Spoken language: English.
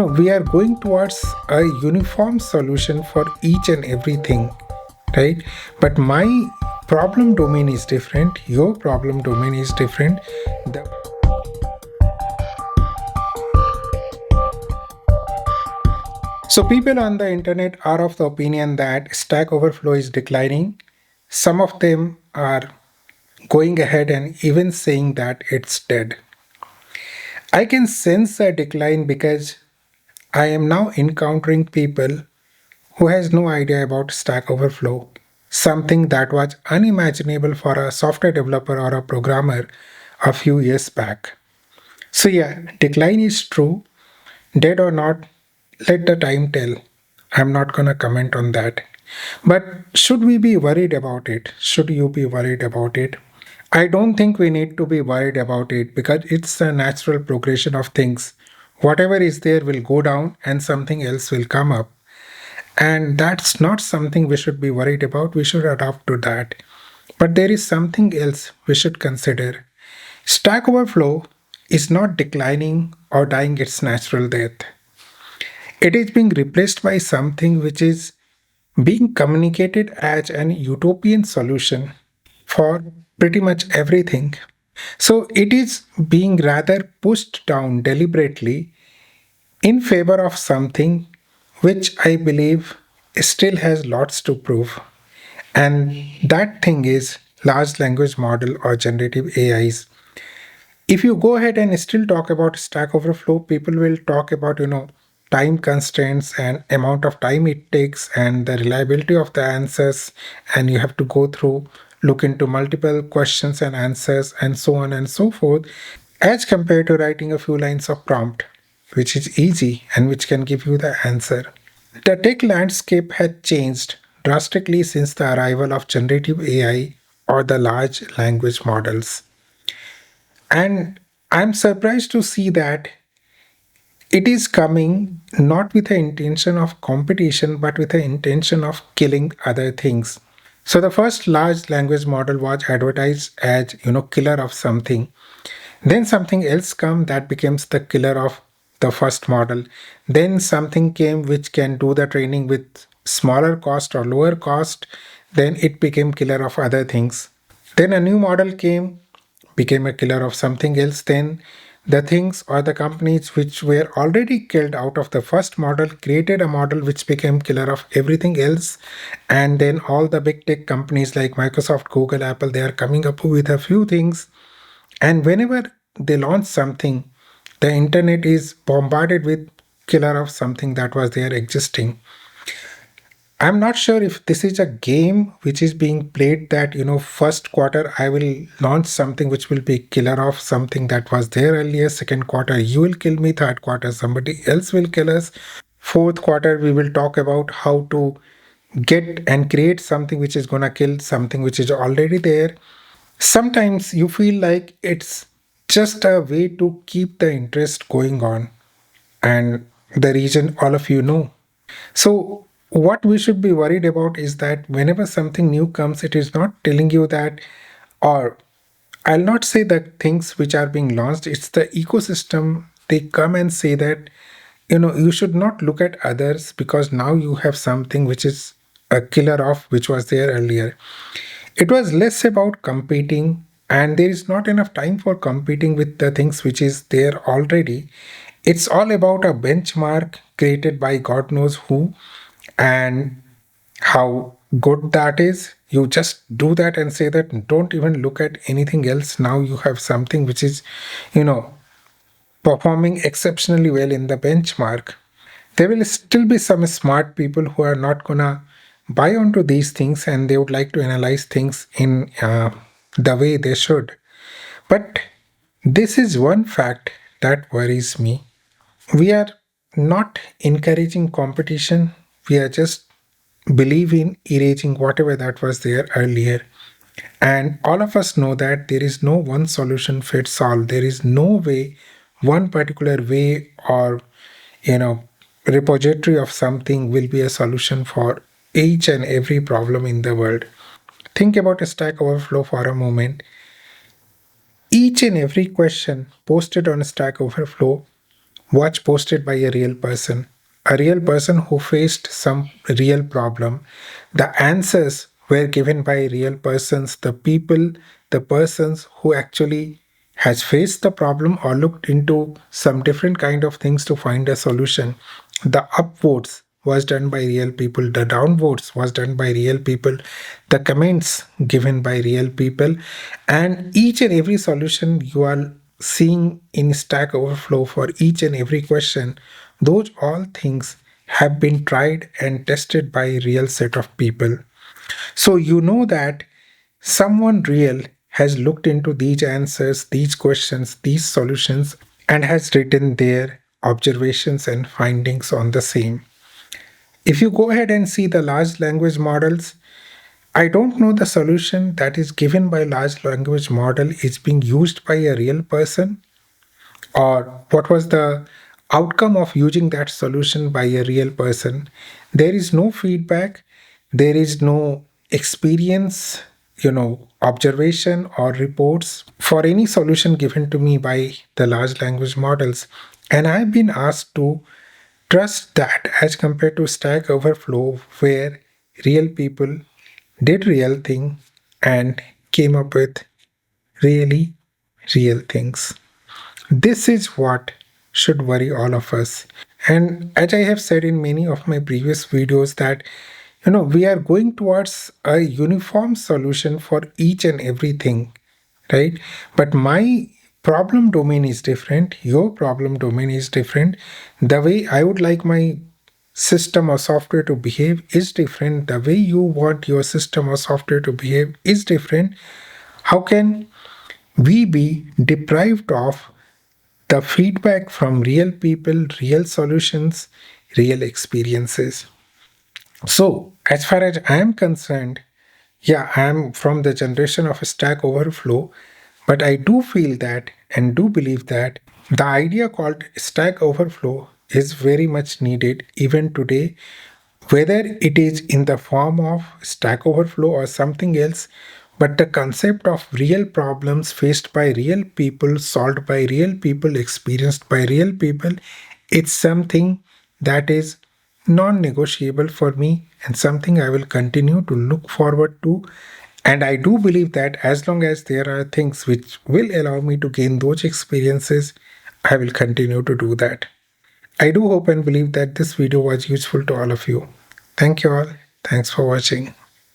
we are going towards a uniform solution for each and everything, right? But my problem domain is different, your problem domain is different. The So people on the internet are of the opinion that Stack Overflow is declining. Some of them are going ahead and even saying that it's dead. I can sense a decline because I am now encountering people who has no idea about Stack Overflow, something that was unimaginable for a software developer or a programmer a few years back. So yeah, decline is true. Dead or not, let the time tell. I'm not gonna comment on that. But should we be worried about it? Should you be worried about it? I don't think we need to be worried about it because it's a natural progression of things. Whatever is there will go down and something else will come up. And that's not something we should be worried about. We should adapt to that. But there is something else we should consider. Stack Overflow is not declining or dying its natural death. It is being replaced by something which is being communicated as an utopian solution for pretty much everything. So it is being rather pushed down deliberately in favor of something which I believe still has lots to prove. And that thing is large language model or generative AIs. If you go ahead and still talk about Stack Overflow, people will talk about, time constraints and amount of time it takes and the reliability of the answers. And you have to go through, look into multiple questions and answers and so on and so forth, as compared to writing a few lines of prompt, which is easy and which can give you the answer. The tech landscape has changed drastically since the arrival of generative AI or the large language models. And I'm surprised to see that it is coming not with the intention of competition, but with the intention of killing other things. So the first large language model was advertised as, killer of something. Then something else come that becomes the killer of the first model. Then something came which can do the training with smaller cost or lower cost. Then it became killer of other things. Then a new model came, became a killer of something else. Then the things or the companies which were already killed out of the first model created a model which became killer of everything else. And then all the big tech companies like Microsoft, Google, Apple, they are coming up with a few things. And whenever they launch something, the internet is bombarded with killer of something that was there existing. I'm not sure if this is a game which is being played that, first quarter I will launch something which will be killer of something that was there earlier. Second quarter, you will kill me. Third quarter, somebody else will kill us. Fourth quarter, we will talk about how to get and create something which is going to kill something which is already there. Sometimes you feel like it's just a way to keep the interest going on. And the reason all of you know. So, what we should be worried about is that whenever something new comes, it is not telling you that, or I'll not say that things which are being launched, it's the ecosystem. They come and say that, you should not look at others because now you have something which is a killer of which was there earlier. It was less about competing, and there is not enough time for competing with the things which is there already. It's all about a benchmark created by God knows who, and how good that is. You just do that and say that don't even look at anything else. Now you have something which is, you know, performing exceptionally well in the benchmark. There will still be some smart people who are not gonna buy onto these things and they would like to analyze things in the way they should. But this is one fact that worries me. We are not encouraging competition, we are just believe in erasing whatever that was there earlier. And all of us know that there is no one solution fits all. There is no way, one particular way or, you know, repository of something will be a solution for each and every problem in the world. Think about a Stack Overflow for a moment. Each and every question posted on Stack Overflow was posted by a real person who faced some real problem. The answers were given by real persons, the people, the persons who actually has faced the problem or looked into some different kind of things to find a solution. The upvotes was done by real people, the downvotes was done by real people, the comments given by real people, and each and every solution you are seeing in Stack Overflow for each and every question, those all things have been tried and tested by a real set of people. So you know that someone real has looked into these answers, these questions, these solutions, and has written their observations and findings on the same. If you go ahead and see the large language models, I don't know the solution that is given by large language model is being used by a real person, or what was the outcome of using that solution by a real person. There is no feedback, there is no experience, observation or reports for any solution given to me by the large language models. And I've been asked to trust that as compared to Stack Overflow, where real people did real thing and came up with really real things. This is what should worry all of us. And as I have said in many of my previous videos, that we are going towards a uniform solution for each and everything, right? But my problem domain is different, your problem domain is different. The way I would like my system or software to behave is different. The way you want your system or software to behave is different. How can we be deprived of the feedback from real people, real solutions, real experiences? So, as far as I am concerned, yeah, I am from the generation of Stack Overflow, but I do feel that and do believe that the idea called Stack Overflow is very much needed even today, whether it is in the form of Stack Overflow or something else. But the concept of real problems faced by real people, solved by real people, experienced by real people, it's something that is non negotiable for me and something I will continue to look forward to. And I do believe that as long as there are things which will allow me to gain those experiences, I will continue to do that. I do hope and believe that this video was useful to all of you. Thank you all. Thanks for watching.